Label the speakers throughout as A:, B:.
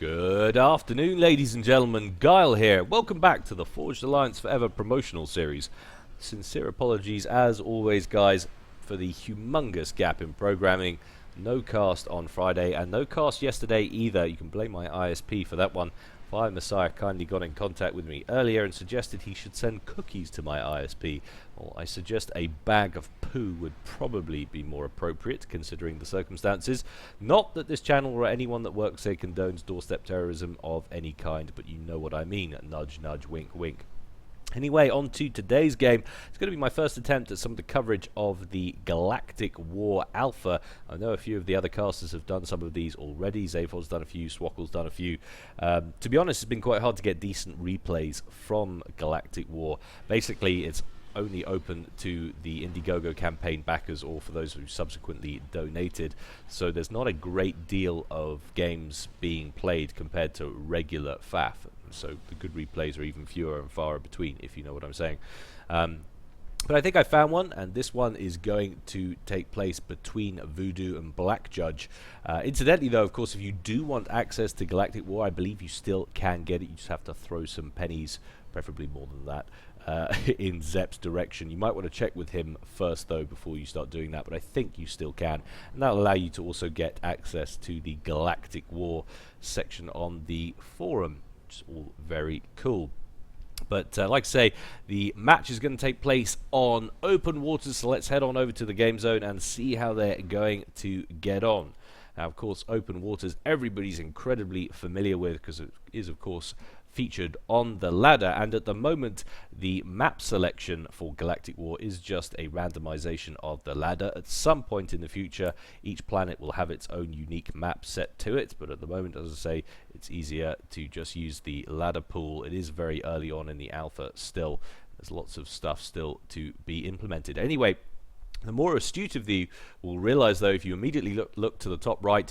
A: Good afternoon, ladies and gentlemen. Gyle here. Welcome back to the Forged Alliance Forever promotional series. Sincere apologies, as always, guys, for the humongous gap in programming. No cast on Friday, and no cast yesterday either. You can blame my ISP for that one. Fire Messiah kindly got in contact with me earlier and suggested he should send cookies to my ISP. Well, I suggest a bag of poo would probably be more appropriate considering the circumstances. Not that this channel or anyone that works here condones doorstep terrorism of any kind, but you know what I mean. Nudge, nudge, wink, wink. Anyway, on to today's game. It's going to be my first attempt at some of the coverage of the Galactic War Alpha. I know a few of the other casters have done some of these already. Zaphor's done a few, Swokkel's done a few. To be honest, it's been quite hard to get decent replays from Galactic War. Basically, it's only open to the Indiegogo campaign backers or for those who subsequently donated. So there's not a great deal of games being played compared to regular FAF. So the good replays are even fewer and far between, if you know what I'm saying. But I think I found one, and this one is going to take place between Voodoo and Blackjudge. Incidentally, though, of course, if you do want access to Galactic War, I believe you still can get it. You just have to throw some pennies, preferably more than that, in Zep's direction. You might want to check with him first, though, before you start doing that, but I think you still can. And that'll allow you to also get access to the Galactic War section on the forum. All very cool. But like I say, the match is going to take place on open waters, so let's head on over to the game zone and see how they're going to get on. Now, of course, open waters everybody's incredibly familiar with because it is, of course, featured on the ladder, and at the moment the map selection for Galactic War is just a randomization of the ladder. At some point in the future each planet will have its own unique map set to it, but at the moment, as I say, it's easier to just use the ladder pool. It is very early on in the alpha still. There's lots of stuff still to be implemented. Anyway, the more astute of you will realize, though, if you immediately look to the top right,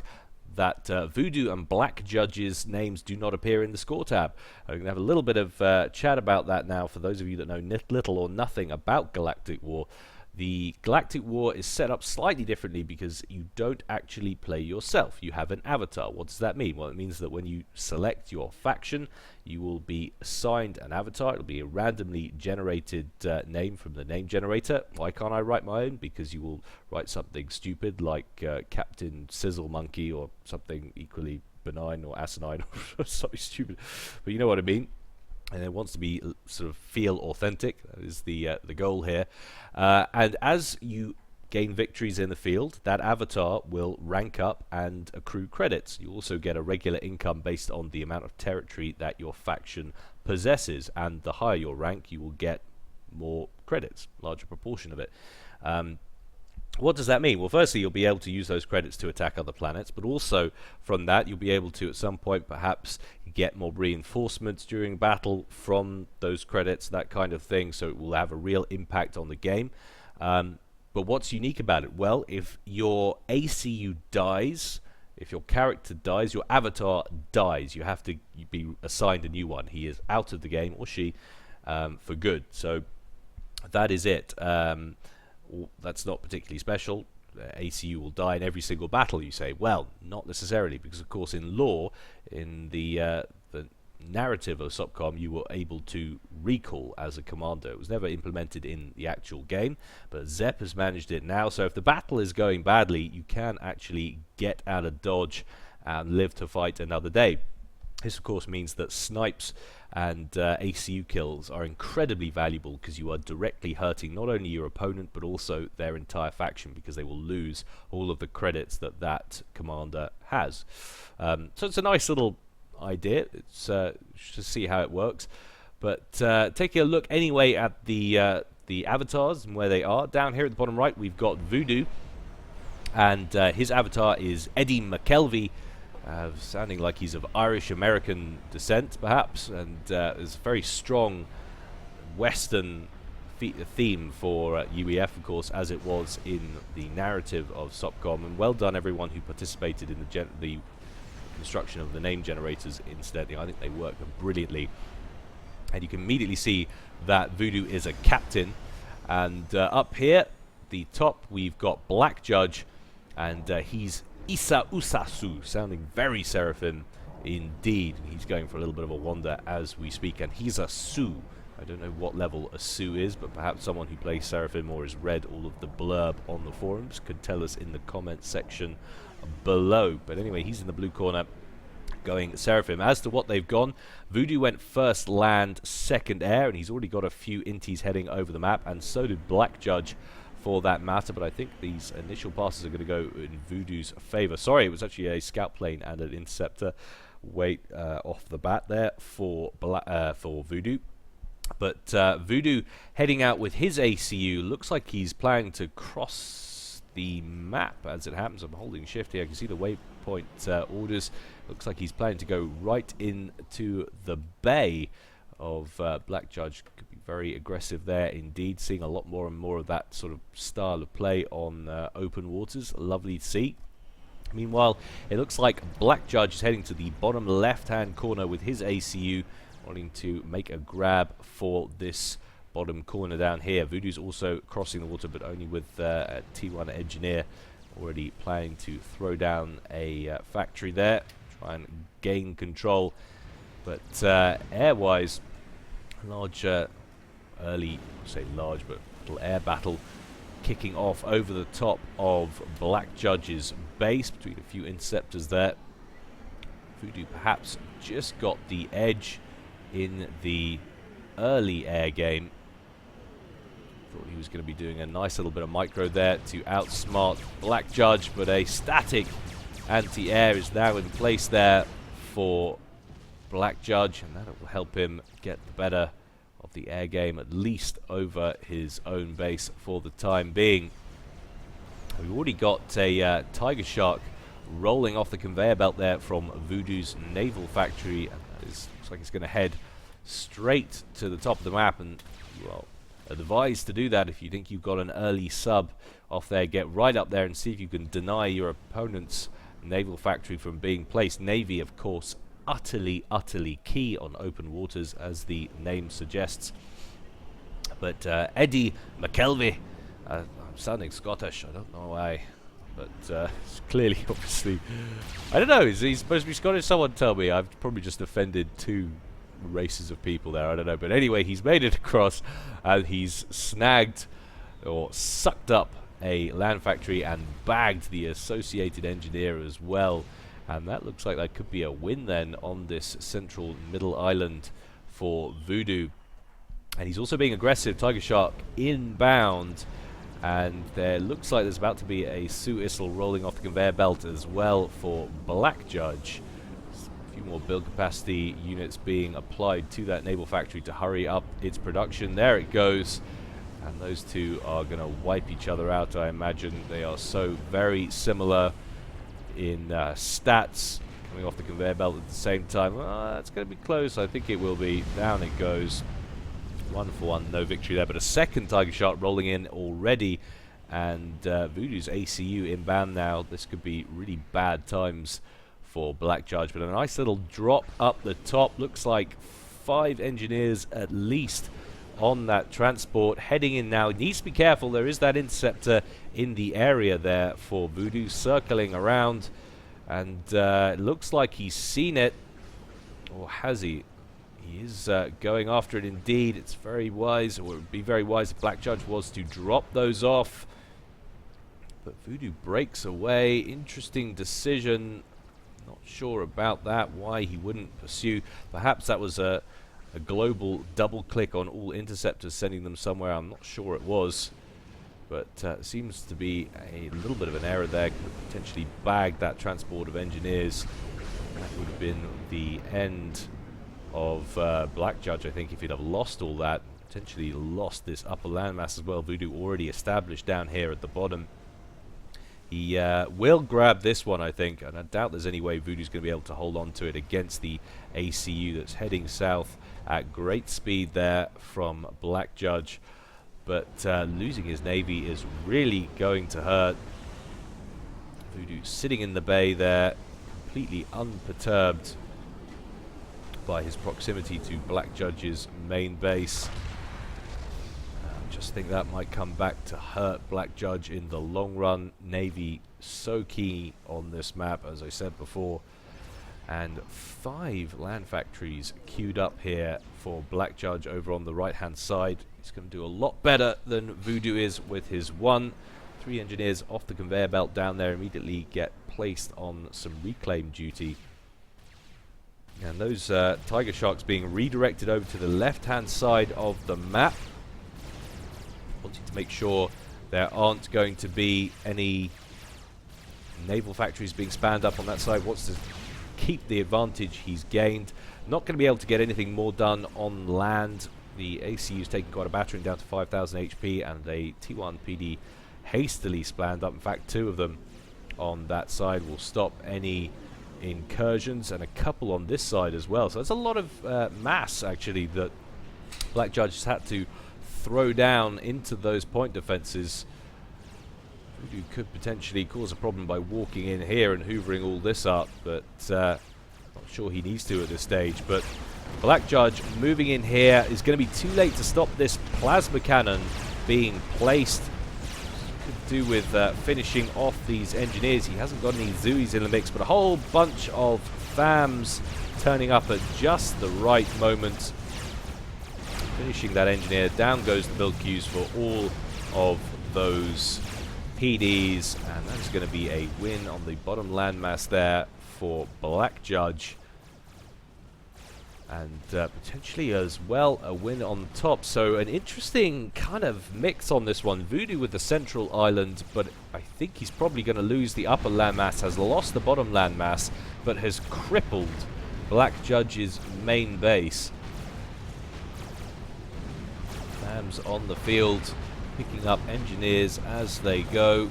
A: that Voodoo and Blackjudge's names do not appear in the score tab. I'm going to have a little bit of chat about that now for those of you that know little or nothing about Galactic War. The Galactic War is set up slightly differently because you don't actually play yourself. You have an avatar. What does that mean? Well, it means that when you select your faction, you will be assigned an avatar. It'll be a randomly generated name from the name generator. Why can't I write my own? Because you will write something stupid like Captain Sizzle Monkey or something equally benign or asinine or something stupid. But you know what I mean. And it wants to be sort of feel authentic. That is the goal here. And as you gain victories in the field, that avatar will rank up and accrue credits. You also get a regular income based on the amount of territory that your faction possesses, and the higher your rank, you will get more credits, larger proportion of it. What does that mean? Well, firstly, you'll be able to use those credits to attack other planets, but also from that, you'll be able to, at some point, perhaps get more reinforcements during battle from those credits, that kind of thing, so it will have a real impact on the game. But what's unique about it? Well, if your ACU dies, if your character dies, your avatar dies, you have to be assigned a new one. He is out of the game, or she, for good. So that is it. That's not particularly special. ACU will die in every single battle, you say. Well, not necessarily, because of course in lore, in the narrative of SOPCOM, you were able to recall as a commander. It was never implemented in the actual game, but Zep has managed it now. So if the battle is going badly, you can actually get out of dodge and live to fight another day. This, of course, means that snipes and ACU kills are incredibly valuable because you are directly hurting not only your opponent but also their entire faction, because they will lose all of the credits that that commander has. So it's a nice little idea. It's to see how it works. But taking a look anyway at the avatars and where they are. Down here at the bottom right, we've got Voodoo, and his avatar is Eddie McKelvey. Sounding like he's of Irish-American descent, perhaps, and there's a very strong Western theme for UEF, of course, as it was in the narrative of SOPCOM. And well done, everyone who participated in the construction of the name generators. Incidentally, I think they work brilliantly. And you can immediately see that Voodoo is a captain. And up here, the top, we've got Blackjudge, and he's Isa Usasu, sounding very Seraphim. indeed. He's going for a little bit of a wander as we speak, and he's a Su. I don't know what level a Su is, but perhaps someone who plays Seraphim or has read all of the blurb on the forums could tell us in the comments section below. But anyway, he's in the blue corner going Seraphim. As to what they've gone, Voodoo went first land, second air, and he's already got a few inties heading over the map, and so did Blackjudge for that matter, but I think these initial passes are going to go in Voodoo's favour. Sorry, it was actually a scout plane and an interceptor weight off the bat there for Voodoo. But Voodoo heading out with his ACU. Looks like he's planning to cross the map as it happens. I'm holding shift here. I can see the waypoint orders. Looks like he's planning to go right into the bay of Blackjudge. Could be very aggressive there indeed. Seeing a lot more and more of that sort of style of play on open waters. Lovely to see. Meanwhile, it looks like Blackjudge is heading to the bottom left-hand corner with his ACU, wanting to make a grab for this bottom corner down here. Voodoo's also crossing the water, but only with a T1 engineer already planning to throw down a factory there, try and gain control. But air-wise, large, early, I say large, but little air battle kicking off over the top of Blackjudge's base between a few interceptors there. Voodoo perhaps just got the edge in the early air game. Thought he was going to be doing a nice little bit of micro there to outsmart Blackjudge, but a static anti-air is now in place there for Blackjudge, and that will help him get the better of the air game, at least over his own base for the time being. We've already got a Tiger Shark rolling off the conveyor belt there from Voodoo's naval factory, and that looks like it's going to head straight to the top of the map. And well, advised to do that if you think you've got an early sub off there. Get right up there and see if you can deny your opponent's naval factory from being placed. Navy, of course, utterly key on open waters, as the name suggests. But Eddie McKelvey, I'm sounding Scottish, I don't know why, but it's clearly, obviously, I don't know, is he supposed to be Scottish? Someone tell me. I've probably just offended two races of people there, I don't know. But anyway, he's made it across, and he's snagged or sucked up a land factory and bagged the associated engineer as well. And that looks like that could be a win then on this central middle island for Voodoo. And he's also being aggressive. Tiger Shark inbound, and there looks like there's about to be a Su-Issel rolling off the conveyor belt as well for Blackjudge. A few more build capacity units being applied to that naval factory to hurry up its production. There it goes. And those two are going to wipe each other out, I imagine. They are so very similar in stats, coming off the conveyor belt at the same time. It's going to be close. I think it will be. Down it goes. 1-for-1, no victory there, but a second Tiger Shark rolling in already, and Voodoo's ACU inbound now. This could be really bad times for Blackjudge, but a nice little drop up the top. Looks like 5 engineers at least on that transport heading in now. Needs to be careful. There is that interceptor in the area there for Voodoo, circling around, and it looks like he's seen it, or has he? He is going after it indeed. It's very wise, or it would be very wise if Blackjudge was to drop those off, but Voodoo breaks away. Interesting decision. Not sure about that, why he wouldn't pursue. Perhaps that was a global double click on all interceptors, sending them somewhere. I'm not sure it was, but seems to be a little bit of an error there. Could potentially bag that transport of engineers. That would have been the end of Blackjudge, I think, if he'd have lost all that. Potentially lost this upper landmass as well. Voodoo already established down here at the bottom. He will grab this one, I think, and I doubt there's any way Voodoo's going to be able to hold on to it against the ACU that's heading south at great speed there from Blackjudge. But losing his navy is really going to hurt. Voodoo sitting in the bay there, completely unperturbed by his proximity to Blackjudge's main base. Just think that might come back to hurt Blackjudge in the long run. Navy so key on this map, as I said before. And 5 land factories queued up here for Blackjudge over on the right-hand side. He's going to do a lot better than Voodoo is with his 1. 3 engineers off the conveyor belt down there immediately get placed on some reclaim duty. And those Tiger Sharks being redirected over to the left-hand side of the map. Wanting to make sure there aren't going to be any naval factories being spanned up on that side. Wants to keep the advantage he's gained. Not going to be able to get anything more done on land. The ACU's taking quite a battering, down to 5,000 HP, and a T1 PD hastily spanned up. In fact, 2 of them on that side will stop any incursions, and a couple on this side as well. So there's a lot of mass actually that Blackjudge has had to throw down into those point defenses. Voodoo could potentially cause a problem by walking in here and hoovering all this up, but not sure he needs to at this stage. But Blackjudge moving in here is going to be too late to stop this plasma cannon being placed. Could do with finishing off these engineers. He hasn't got any Zooies in the mix, but a whole bunch of FAMs turning up at just the right moment. Finishing that engineer. Down goes the build queues for all of those PDs, and that's going to be a win on the bottom landmass there for Blackjudge. And potentially as well a win on the top. So an interesting kind of mix on this one. Voodoo with the central island, but I think he's probably going to lose the upper landmass. Has lost the bottom landmass, but has crippled Blackjudge's main base. FAMs on the field, picking up engineers as they go.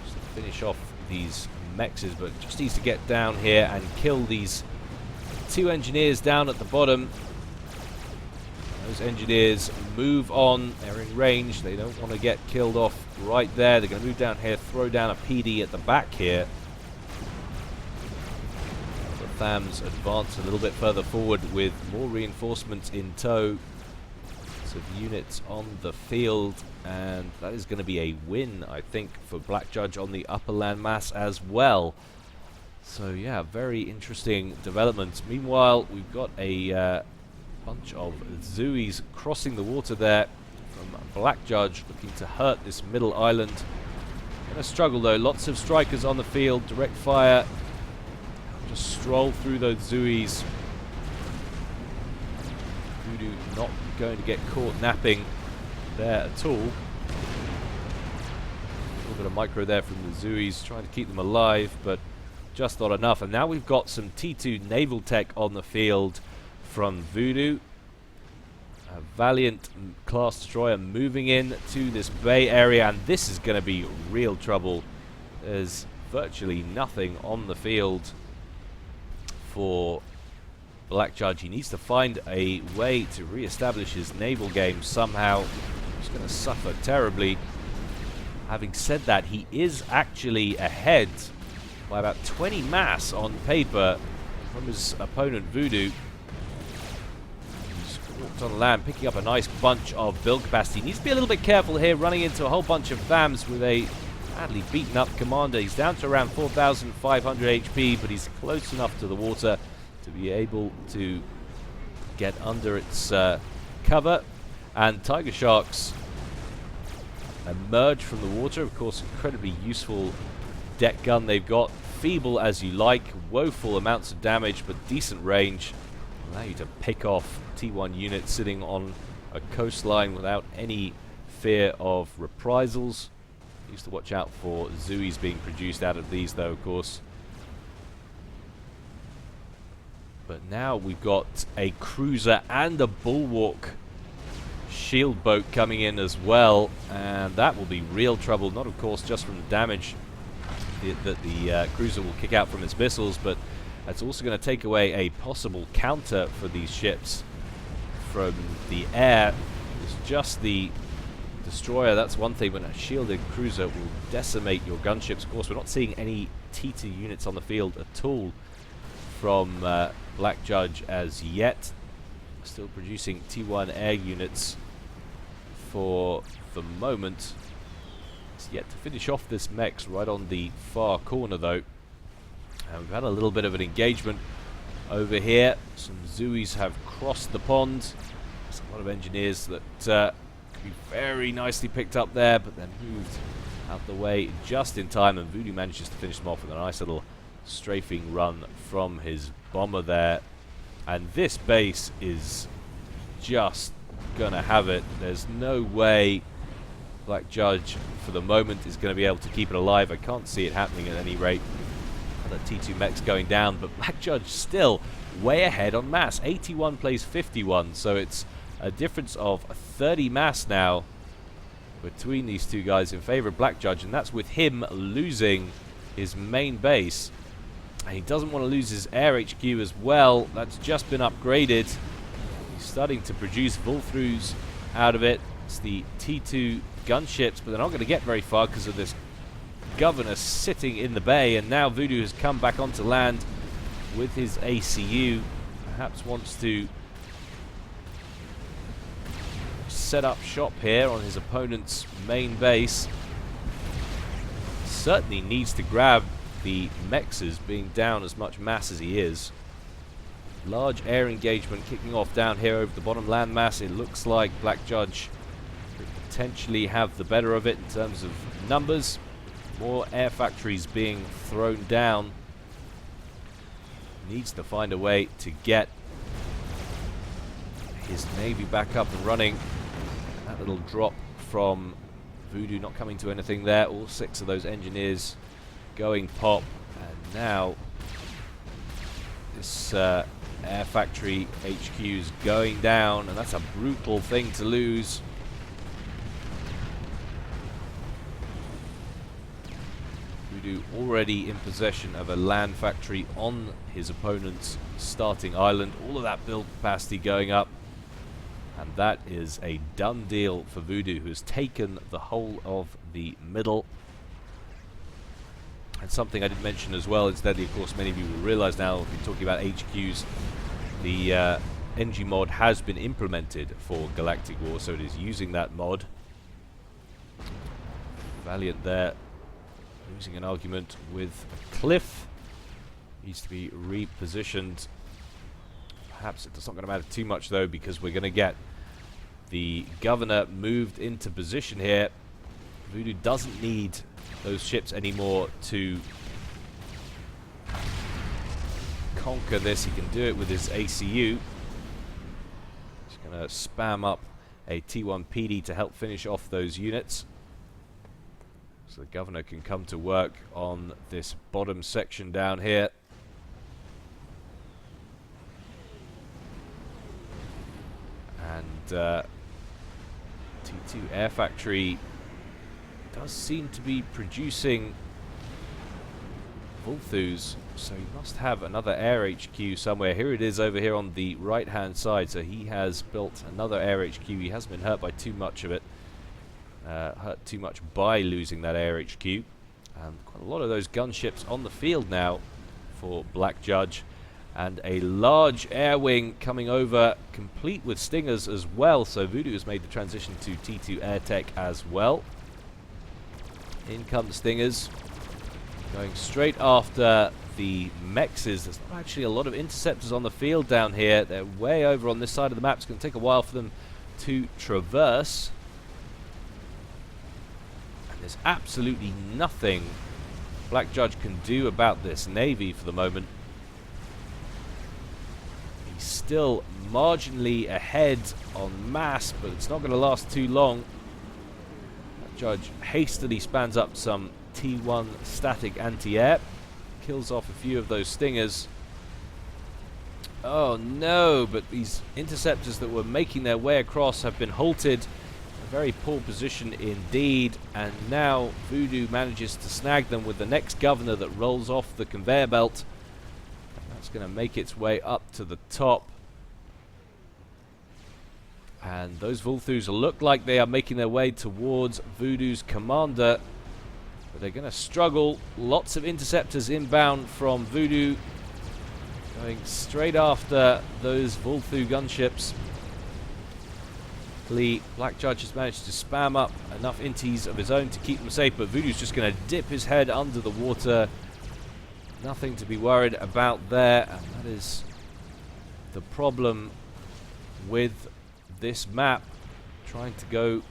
A: Just to finish off these mexes, but just needs to get down here and kill these 2 engineers down at the bottom. Those engineers move on. They're in range. They don't want to get killed off right there. They're going to move down here, throw down a PD at the back here. The FAMs advance a little bit further forward with more reinforcements in tow. Lots of units on the field, and that is going to be a win, I think, for Blackjudge on the upper landmass as well. So yeah, very interesting developments. Meanwhile, we've got a bunch of Zooies crossing the water there from Blackjudge, looking to hurt this middle island. Gonna struggle though, lots of strikers on the field, direct fire. Just stroll through those Zooies. Voodoo not going to get caught napping there at all. A little bit of micro there from the Zooies, trying to keep them alive, but just not enough. And now we've got some T2 naval tech on the field from Voodoo. A Valiant class destroyer moving in to this bay area, and this is going to be real trouble. There's virtually nothing on the field for Blackjudge. He needs to find a way to re-establish his naval game somehow. He's going to suffer terribly. Having said that, he is actually ahead by about 20 mass on paper from his opponent Voodoo. He's walked on land, picking up a nice bunch of build capacity. Needs to be a little bit careful here, running into a whole bunch of FAMs with a badly beaten up commander. He's down to around 4,500 HP, but he's close enough to the water to be able to get under its cover. And Tiger Sharks emerge from the water. Of course, incredibly useful deck gun they've got. Feeble as you like, woeful amounts of damage, but decent range. Allow you to pick off T1 units sitting on a coastline without any fear of reprisals. Used to watch out for Zooies being produced out of these though, of course. But now we've got a cruiser and a bulwark shield boat coming in as well, and that will be real trouble. Not of course just from the damage that the cruiser will kick out from its missiles, but that's also going to take away a possible counter for these ships from the air. It's just the destroyer. That's one thing, when a shielded cruiser will decimate your gunships. Of course, we're not seeing any T2 units on the field at all from Blackjudge as yet. Still producing T1 air units for the moment. It's yet to finish off this mechs right on the far corner though. And we've had a little bit of an engagement over here. Some Zooies have crossed the pond. There's a lot of engineers that could be very nicely picked up there, but then moved out the way just in time, and Voodoo manages to finish them off with a nice little strafing run from his bomber there. And this base is just gonna have it. There's no way Blackjudge for the moment is going to be able to keep it alive. I can't see it happening at any rate. The T2 mech's going down, but Blackjudge still way ahead on mass. 81 plays 51, so it's a difference of 30 mass now between these two guys in favor of Blackjudge, and that's with him losing his main base. And he doesn't want to lose his air HQ as well. That's just been upgraded. He's starting to produce Vulthroos out of it. It's the T2 gunships, but they're not going to get very far because of this governor sitting in the bay. And now Voodoo has come back onto land with his ACU. Perhaps wants to set up shop here on his opponent's main base. Certainly needs to grab the Mexes, being down as much mass as he is. Large air engagement kicking off down here over the bottom land mass. It looks like Blackjudge could potentially have the better of it in terms of numbers. More air factories being thrown down. Needs to find a way to get his navy back up and running. That little drop from Voodoo not coming to anything there. All 6 of those engineers going pop. And now this air factory HQ is going down, and that's a brutal thing to lose. Voodoo already in possession of a land factory on his opponent's starting island. All of that build capacity going up. And that is a done deal for Voodoo, who has taken the whole of the middle. And something I didn't mention as well, incidentally, of course, many of you will realize now, if you're talking about HQs, the NG mod has been implemented for Galactic War, so it is using that mod. Valiant there, losing an argument with Cliff. Needs to be repositioned. Perhaps it's not going to matter too much, though, because we're going to get the governor moved into position here. Voodoo doesn't need those ships anymore to conquer this. He can do it with his ACU. He's going to spam up a T1 PD to help finish off those units, so the governor can come to work on this bottom section down here. And T2 Air Factory does seem to be producing Vulthus, so he must have another air HQ somewhere. Here it is over here on the right hand side, so he has built another air HQ. He hasn't been hurt by too much of it, hurt too much by losing that air HQ. Quite a lot of those gunships on the field now for Blackjudge. And a large air wing coming over, complete with stingers as well. So Voodoo has made the transition to T2 Air Tech as well. In come the stingers, going straight after the Mexes. There's not actually a lot of interceptors on the field down here. They're way over on this side of the map. It's going to take a while for them to traverse. And there's absolutely nothing Blackjudge can do about this navy for the moment. Still marginally ahead on mass, but it's not going to last too long. Judge hastily spans up some T1 static anti-air, kills off a few of those stingers. Oh no, but these interceptors that were making their way across have been halted. A very poor position indeed, and now Voodoo manages to snag them with the next governor that rolls off the conveyor belt. That's going to make its way up to the top. And those Vulthus look like they are making their way towards Voodoo's commander. But they're going to struggle. Lots of interceptors inbound from Voodoo, going straight after those Vulthu gunships. Blackjudge has managed to spam up enough inties of his own to keep them safe, but Voodoo's just going to dip his head under the water Nothing to be worried about there, and that is the problem with this map. Trying to go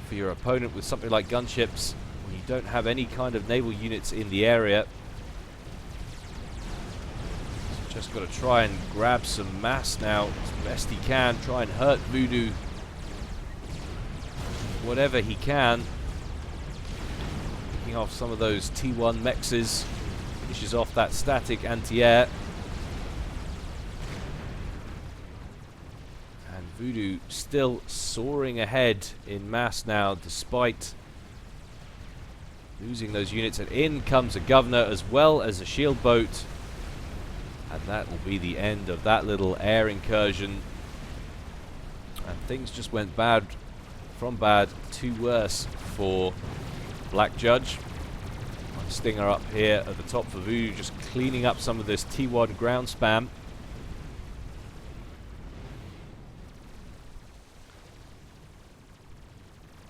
A: for your opponent with something like gunships when you don't have any kind of naval units in the area. So just got to try and grab some mass now as best he can. Try and hurt Voodoo whatever he can. Picking off some of those T1 mexes. Finishes off that static anti-air. And Voodoo still soaring ahead in mass now, despite losing those units. And in comes a governor as well as a shield boat. And that will be the end of that little air incursion. And things just went bad, from bad to worse for Blackjudge. Stinger up here at the top for Voodoo, just cleaning up some of this T1 ground spam.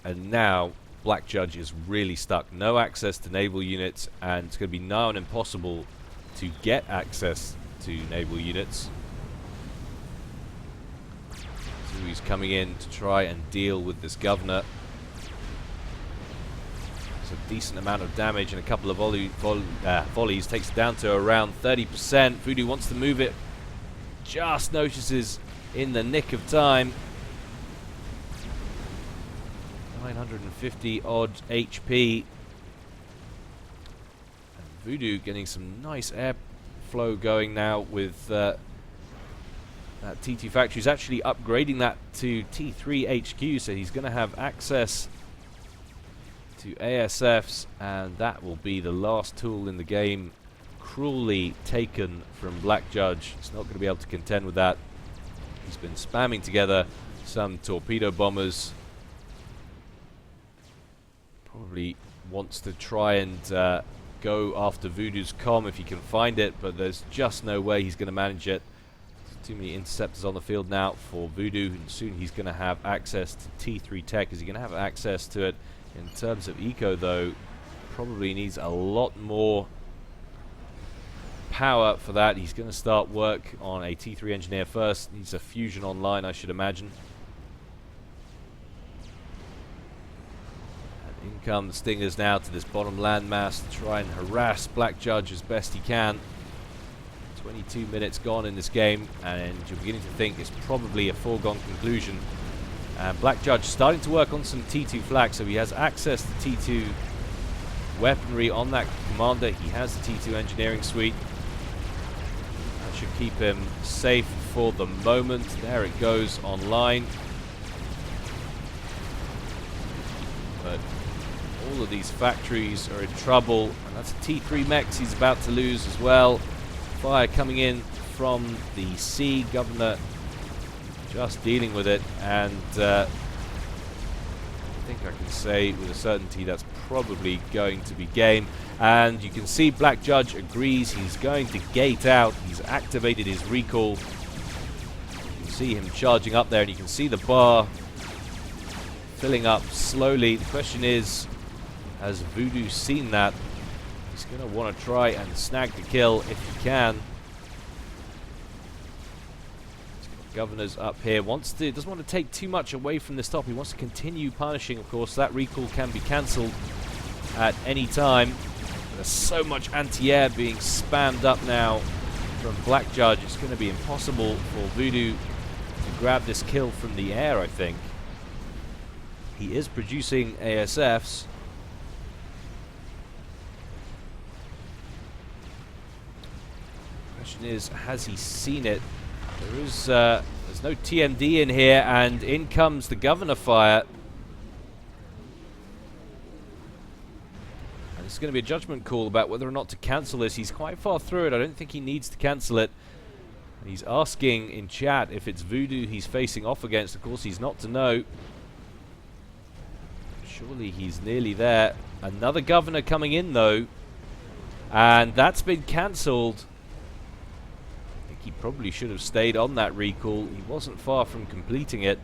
A: And now Blackjudge is really stuck. No access to naval units, and it's going to be nigh on impossible to get access to naval units. So he's coming in to try and deal with this governor. A decent amount of damage and a couple of volleys. Takes it down to around 30%. Voodoo wants to move it, just notices in the nick of time. 950 odd HP. And Voodoo getting some nice airflow going now with that T2 factory. He's actually upgrading that to T3 HQ, so he's going to have access to ASFs, and that will be the last tool in the game cruelly taken from Blackjudge. He's not going to be able to contend with that. He's been spamming together some torpedo bombers. Probably wants to try and go after Voodoo's comm if he can find it, but there's just no way he's going to manage it. There's too many interceptors on the field now for Voodoo, and soon he's going to have access to T3 tech. Is he going to have access to it? In terms of eco, though, probably needs a lot more power for that. He's going to start work on a T3 engineer first. Needs a fusion online, I should imagine. And in come the Stingers now to this bottom landmass to try and harass Blackjudge as best he can. 22 minutes gone in this game, and you're beginning to think it's probably a foregone conclusion. Blackjudge starting to work on some T2 flags, so he has access to T2 weaponry on that commander. He has the T2 engineering suite. That should keep him safe for the moment. There it goes online. But all of these factories are in trouble, and that's a T3 mech he's about to lose as well. Fire coming in from the sea. Governor just dealing with it, and I think I can say with a certainty that's probably going to be game. And you can see Blackjudge agrees. He's going to gate out. He's activated his recall. You can see him charging up there, and you can see the bar filling up slowly. The question is, has Voodoo seen that? He's going to want to try and snag the kill if he can. Governor's up here. Doesn't want to take too much away from this top. He wants to continue punishing, of course. That recall can be cancelled at any time. There's so much anti-air being spammed up now from Blackjudge. It's going to be impossible for Voodoo to grab this kill from the air, I think. He is producing ASFs. Question is, has he seen it? There's no TMD in here, and in comes the governor fire. And it's going to be a judgment call about whether or not to cancel this. He's quite far through it. I don't think he needs to cancel it. He's asking in chat if it's Voodoo he's facing off against. Of course, he's not to know. Surely he's nearly there. Another governor coming in, though. And that's been cancelled. He probably should have stayed on that recall. He wasn't far from completing it.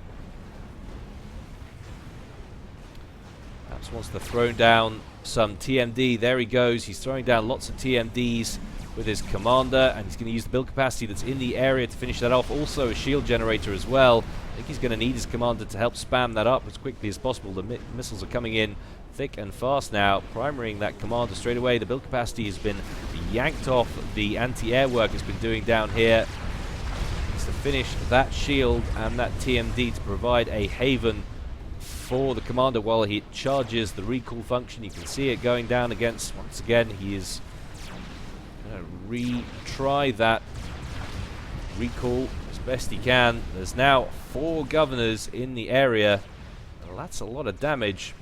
A: Perhaps wants to throw down some TMD. There he goes. He's throwing down lots of TMDs with his commander, and he's going to use the build capacity that's in the area to finish that off. Also a shield generator as well. I think he's going to need his commander to help spam that up as quickly as possible. The missiles are coming in thick and fast now, primarying that commander straight away. The build capacity has been yanked off the anti-air work it's been doing down here. Needs to finish that shield and that TMD to provide a haven for the commander while he charges the recall function. You can see it going down against, once again, he is going to retry that recall as best he can. There's now 4 governors in the area. Well, that's a lot of damage.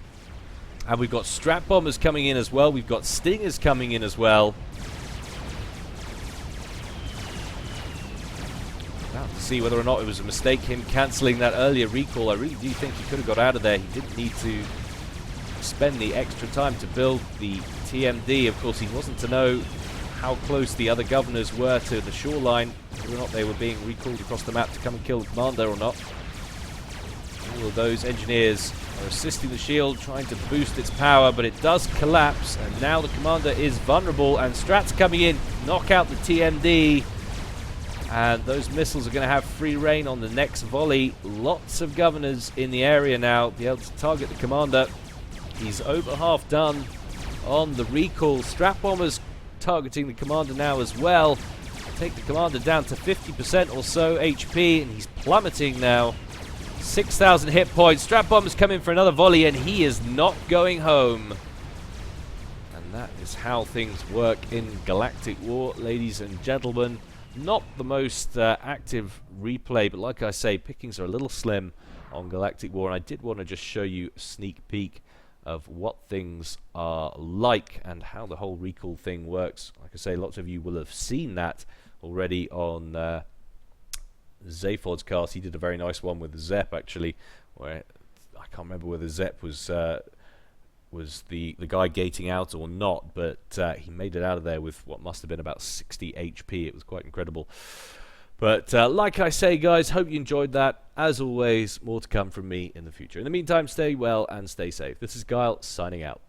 A: And we've got strap bombers coming in as well. We've got stingers coming in as well. Now to see whether or not it was a mistake, him cancelling that earlier recall. I really do think he could have got out of there. He didn't need to spend the extra time to build the TMD. Of course, he wasn't to know how close the other governors were to the shoreline, whether or not they were being recalled across the map to come and kill the commander or not. All of those engineers are assisting the shield, trying to boost its power, but it does collapse, and now the commander is vulnerable, and Strat's coming in, knock out the TMD, and those missiles are going to have free reign on the next volley. Lots of governors in the area now, be able to target the commander. He's over half done on the recall. Strap bombers targeting the commander now as well. Take the commander down to 50% or so HP, and he's plummeting now. 6,000 hit points. Strap bombers come in for another volley, and he is not going home. And that is how things work in Galactic War, ladies and gentlemen. Not the most active replay, but like I say, pickings are a little slim on Galactic War, and I did want to just show you a sneak peek of what things are like and how the whole recall thing works. Like I say, lots of you will have seen that already on Zaphod's cast. He did a very nice one with Zep, actually, where I can't remember whether Zep was the guy gating out or not, but he made it out of there with what must have been about 60 HP. It was quite incredible. But like I say, guys, hope you enjoyed that. As always, more to come from me in the future. In the meantime, stay well and stay safe. This is Gyle, signing out.